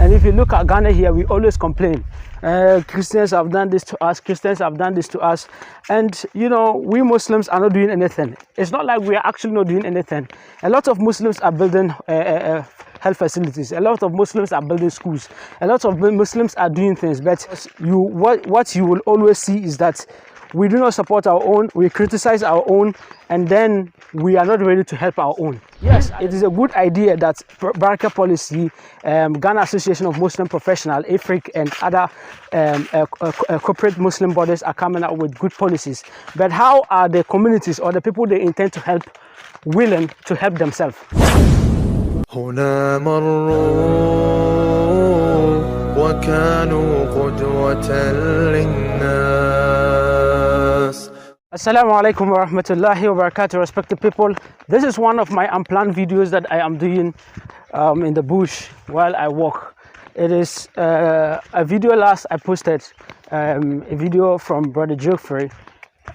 And if you look at Ghana here, we always complain. Christians have done this to us, Christians have done this to us. And, you know, we Muslims are not doing anything. It's not like we are actually not doing anything. A lot of Muslims are building health facilities. A lot of Muslims are building schools. A lot of Muslims are doing things. But what you will always see is that we do not support our own, we criticize our own, and then we are not ready to help our own. Yes, it is a good idea that Baraka Policy, Ghana Association of Muslim Professionals, IFRIC, and other corporate Muslim bodies are coming out with good policies. But how are the communities or the people they intend to help willing to help themselves? هنا مروا وكانوا قدوة للناس. Assalamu alaikum wa rahmatullahi wa barakatuh, respected people. This is one of my unplanned videos that I am doing in the bush while I walk. It is a video last I posted, a video from Brother Geoffrey,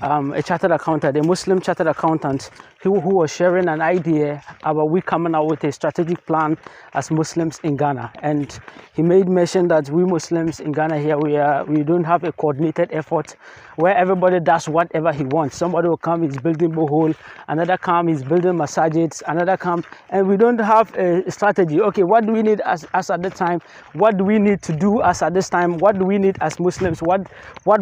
a chartered accountant, a Muslim chartered accountant who was sharing an idea about we coming out with a strategic plan as Muslims in Ghana. And he made mention that we Muslims in Ghana here, we don't have a coordinated effort where everybody does whatever he wants. Somebody will come, he's building borehole, another come, he's building masajids, another come, and we don't have a strategy. Okay, what do we need as at the time? What do we need to do as at this time? What do we need as Muslims? What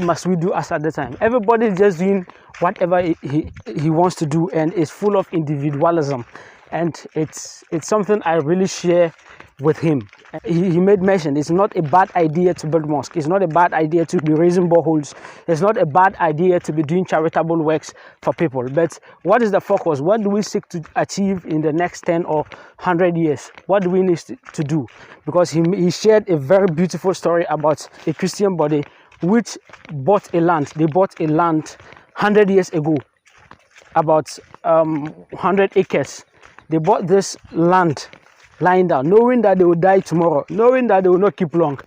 must we do as at the time? Everybody's just doing whatever he wants to do, and it's full of individualism, and it's something I really share with him. He made mention it's not a bad idea to build mosques, it's not a bad idea to be raising boreholes, it's not a bad idea to be doing charitable works for people, but what is the focus? What do we seek to achieve in the next 10 or 100 years? What do we need to do? Because he shared a very beautiful story about a Christian body which bought a land. They bought a land 100 years ago, about 100 acres. They bought this land lying down, knowing that they will die tomorrow, knowing that they will not keep long,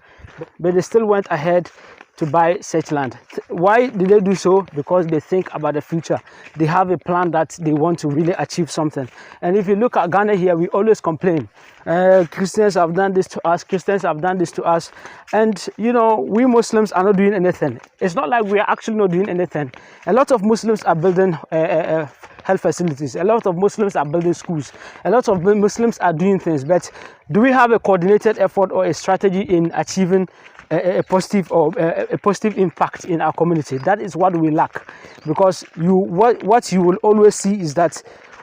but they still went ahead to buy such land. Why did they do so? Because they think about the future. They have a plan that they want to really achieve something. And if you look at Ghana here, we always complain. Christians have done this to us, Christians have done this to us. And, you know, we Muslims are not doing anything. It's not like we are actually not doing anything. A lot of Muslims are building health facilities. A lot of Muslims are building schools. A lot of Muslims are doing things. But do we have a coordinated effort or a strategy in achieving a positive impact in our community? That is what we lack, because what you will always see is that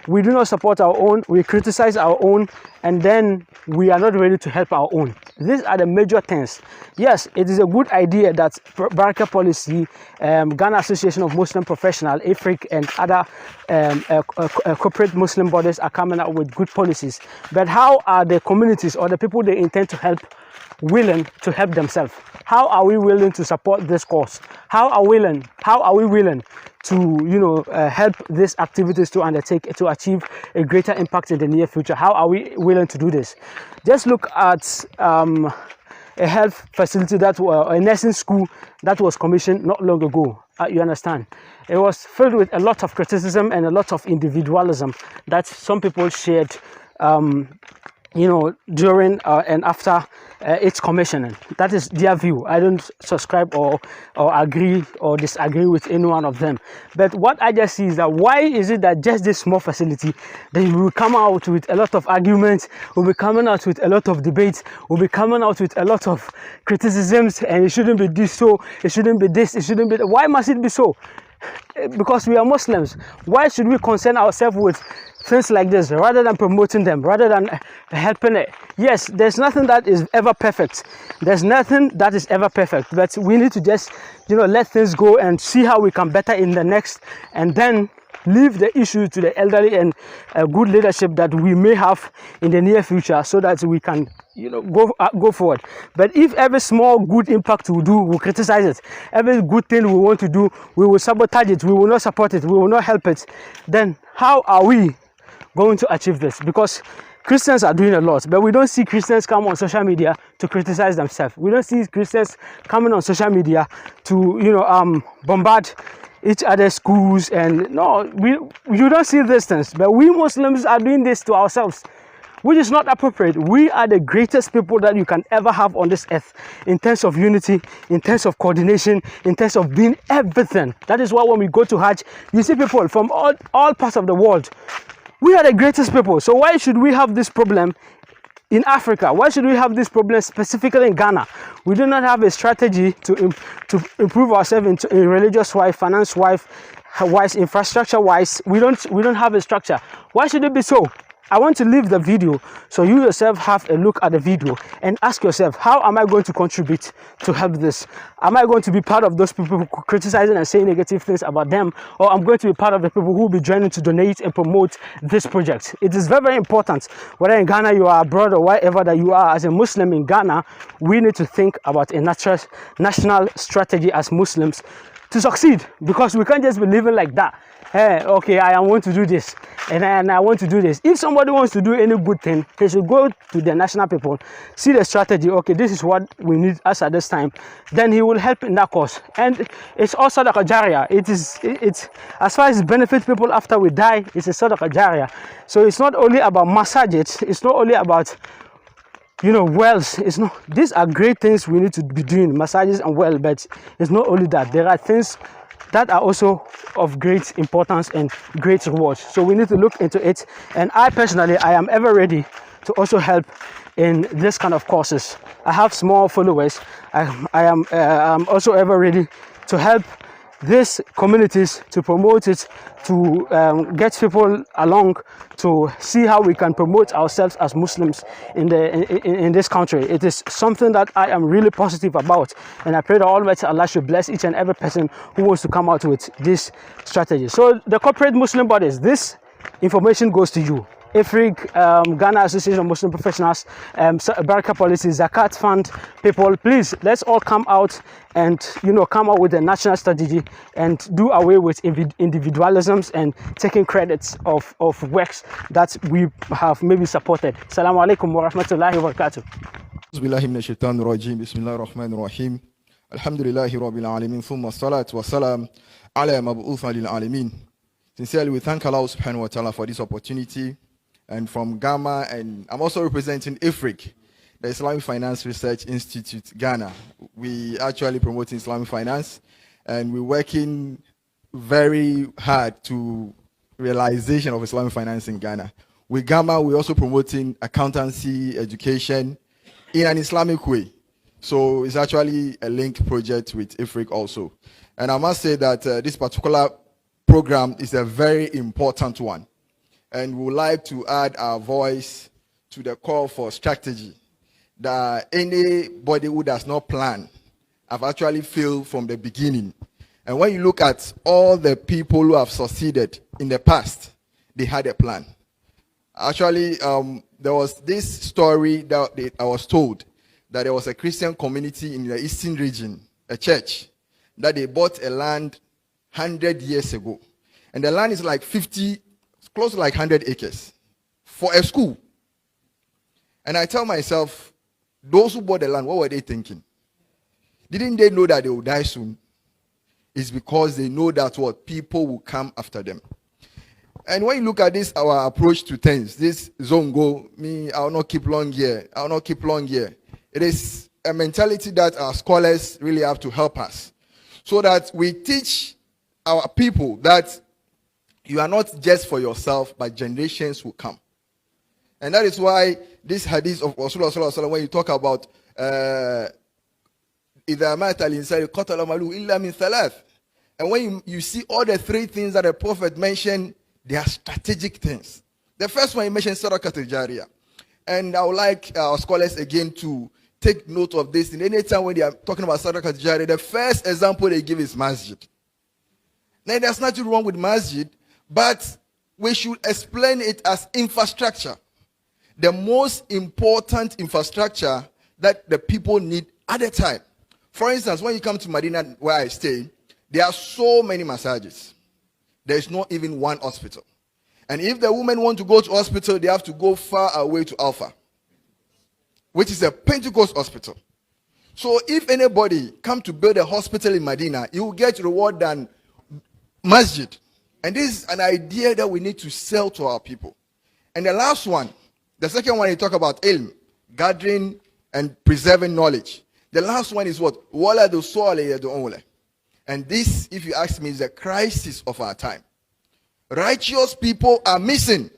we do not support our own, we criticize our own, and then we are not ready to help our own. These are the major things. Yes, it is a good idea that Baraka Policy, Ghana Association of Muslim Professionals, IFRIC, and other corporate Muslim bodies are coming out with good policies. But how are the communities or the people they intend to help willing to help themselves? How are we willing to support this cause? How are we willing to, you know, help these activities to undertake to achieve a greater impact in the near future? How are we willing to do this? Just look at a health facility a nursing school that was commissioned not long ago. You understand? It was filled with a lot of criticism and a lot of individualism that some people shared, you know, during and after its commissioning. That is their view. I don't subscribe or agree or disagree with any one of them. But what I just see is that why is it that just this small facility, they will come out with a lot of arguments, will be coming out with a lot of debates, will be coming out with a lot of criticisms, and it shouldn't be this so, it shouldn't be this, it shouldn't be that. Why must it be so? Because we are Muslims. Why should we concern ourselves with things like this rather than promoting them, rather than helping it? Yes, there's nothing that is ever perfect. There's nothing that is ever perfect, but we need to just, you know, let things go and see how we can better in the next, and then leave the issue to the elderly and good leadership that we may have in the near future, so that we can, you know, go forward. But if every small good impact we do, we criticize it. Every good thing we want to do, we will sabotage it. We will not support it. We will not help it. Then how are we going to achieve this? Because Christians are doing a lot, but we don't see Christians come on social media to criticize themselves. We don't see Christians coming on social media to, you know, bombard each other's schools, and no, you don't see these things. But we Muslims are doing this to ourselves. which is not appropriate. We are the greatest people that you can ever have on this earth in terms of unity, in terms of coordination, in terms of being everything. That is why when we go to Hajj, you see people from all parts of the world. We are the greatest people. So why should we have this problem in Africa? Why should we have this problem specifically in Ghana? We do not have a strategy to improve ourselves in religious-wise, finance-wise, infrastructure-wise. We don't have a structure. Why should it be so? I want to leave the video so you yourself have a look at the video and ask yourself, how am I going to contribute to help this? Am I going to be part of those people who criticizing and saying negative things about them, or I'm going to be part of the people who will be joining to donate and promote this project? It is very, very important. Whether in Ghana you are abroad or wherever that you are, as a Muslim in Ghana, we need to think about a national strategy as Muslims to succeed, because we can't just be living like that. Hey, okay, I want to do this and I want to do this. If somebody wants to do any good thing, they should go to the national people, see the strategy. Okay, this is what we need us at this time. Then he will help in that cause. And it's also like a jariyah. It's as far as it benefits people after we die, it's a sort of a jariyah. So it's not only about massages. It's not only about, you know, wells. It's not. These are great things we need to be doing, massages and well, but it's not only that. There are things that are also of great importance and great rewards. So we need to look into it. And I personally, I am ever ready to also help in this kind of causes. I have small followers. I am also ever ready to help these communities, to promote it, to get people along, to see how we can promote ourselves as Muslims in this country. It is something that I am really positive about, and I pray that Almighty Allah should bless each and every person who wants to come out with this strategy. So the corporate Muslim bodies, this information goes to you. IFRIC, Ghana Association of Muslim Professionals, Barakah Policy, Zakat Fund, people, please, let's all come out and, you know, come out with a national strategy and do away with individualisms and taking credits of works that we have maybe supported. Assalamu alaikum wa rahmatullahi wa barakatuh. Bismillahi minash shaitanir rajim. Bismillahir rahmanir rahim. Alhamdulillahi rabbil alamin. Thumma salatu wa salam ala mab'uthan lil alamin. Sincerely, we thank Allah subhanahu wa ta'ala for this opportunity. And from Ghana, and I'm also representing IFRIC, the Islamic Finance Research Institute, Ghana. We actually promote Islamic finance, and we're working very hard to realization of Islamic finance in Ghana. With Ghana, we're also promoting accountancy education in an Islamic way. So it's actually a linked project with IFRIC also. And I must say that this particular program is a very important one. And we would like to add our voice to the call for strategy that anybody who does not plan have actually failed from the beginning. And when you look at all the people who have succeeded in the past, they had a plan. Actually, there was this story that I was told that there was a Christian community in the eastern region, a church, that they bought a land 100 years ago. And the land is like close to like 100 acres for a school. And I tell myself, those who bought the land, what were they thinking? Didn't they know that they would die soon? It's because they know that what people will come after them. And when you look at this, our approach to things, this zongo, I will not keep long here, I will not keep long here. It is a mentality that our scholars really have to help us, so that we teach our people that you are not just for yourself, but generations will come. And that is why this hadith of Rasulullah, when you talk about إِذَا مَاتَ الْإِنسَانُ قَتَلَ مَالُهُ إِلَّا مِنْ ثَلَاثٍ. And when you see all the three things that the Prophet mentioned, they are strategic things. The first one he mentioned, Sadaqat al-Jariyah. And I would like our scholars again to take note of this. And any time when they are talking about Sadaqat al-Jariyah, the first example they give is masjid. Now, there's nothing wrong with masjid, but we should explain it as infrastructure. The most important infrastructure that the people need at the time. For instance, when you come to Medina, where I stay, there are so many massages. There is not even one hospital. And if the women want to go to hospital, they have to go far away to Alpha, which is a Pentecost hospital. So if anybody come to build a hospital in Medina, he will get reward than masjid. And this is an idea that we need to sell to our people. And the last one The second one, he talk about ilm, gathering and preserving knowledge. The last one is what? Wala do swale yad'ule. And this, if you ask me, is the crisis of our time. Righteous people are missing.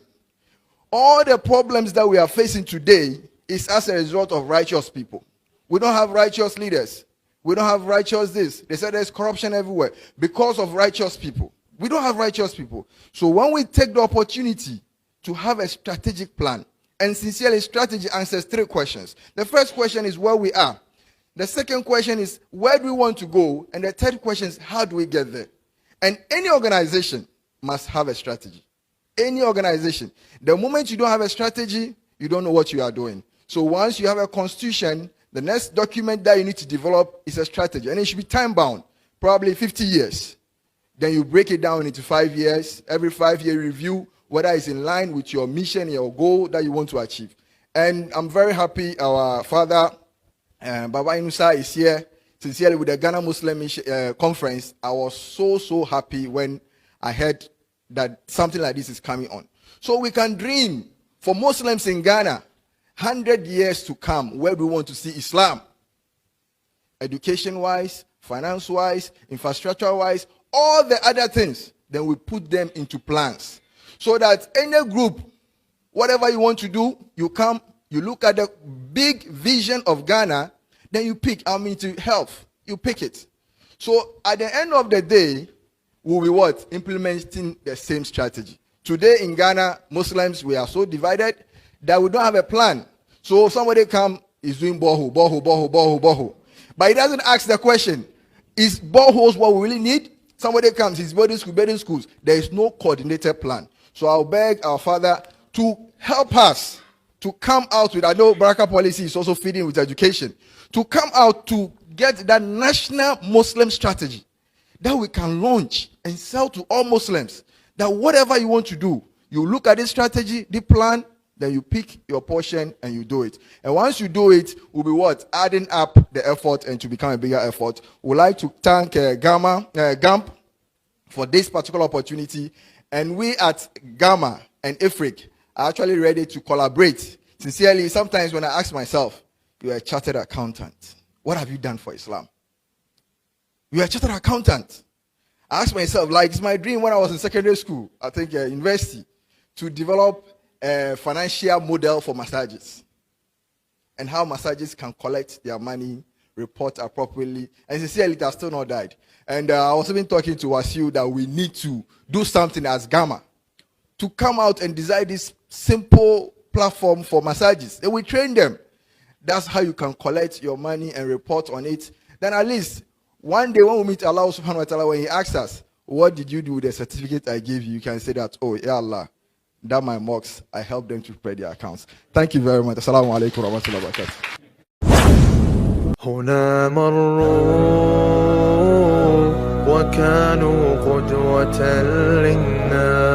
All the problems that we are facing today is as a result of righteous people. We don't have righteous leaders. We don't have righteous this. They said there's corruption everywhere because of righteous people. We don't have righteous people. So when we take the opportunity to have a strategic plan, and sincerely, strategy answers 3 questions. The first question is where we are. The second question is where do we want to go? And the third question is how do we get there? And any organization must have a strategy. Any organization. The moment you don't have a strategy, you don't know what you are doing. So once you have a constitution, the next document that you need to develop is a strategy. And it should be time-bound, probably 50 years. Then you break it down into 5 years. Every 5-year review, whether it's in line with your mission, your goal that you want to achieve. And I'm very happy our father, Baba Inusa, is here. Sincerely, with the Ghana Muslim Conference, I was so happy when I heard that something like this is coming on. So we can dream for Muslims in Ghana, 100 years to come, where we want to see Islam. Education-wise, finance-wise, infrastructure-wise, all the other things, then we put them into plans. So that any group, whatever you want to do, you come, you look at the big vision of Ghana, then you pick, to health, you pick it. So at the end of the day, we'll be what? Implementing the same strategy. Today in Ghana, Muslims, we are so divided that we don't have a plan. So somebody come, is doing bohu. But he doesn't ask the question, is boreholes what we really need? Somebody comes, he's building schools. There is no coordinated plan. So I'll beg our father to help us to come out with, I know Baraka policy is also feeding with education, to come out to get that national Muslim strategy that we can launch and sell to all Muslims. That whatever you want to do, you look at this strategy, the plan, then you pick your portion and you do it. And once you do it, we'll be what? Adding up the effort and to become a bigger effort. We'd like to thank GAMP for this particular opportunity. And we at Gamma and IFRIC are actually ready to collaborate. Sincerely, sometimes when I ask myself, you're a chartered accountant. What have you done for Islam? You're a chartered accountant. I ask myself, like it's my dream when I was in secondary school, I think university, to develop a financial model for massages and how massages can collect their money, report appropriately. And sincerely, it has still not died. And I was even talking to Wasiu that we need to do something as Gamma to come out and design this simple platform for massages. And we train them. That's how you can collect your money and report on it. Then at least one day when we meet Allah subhanahu wa ta'ala, when he asks us, what did you do with the certificate I gave you? You can say that, oh, ya Allah, that my mocks, I helped them to prepare their accounts. Thank you very much. Assalamu alaikum wa rahmatullahi wa barakatuh. هنا مروا وكانوا قدوة للناس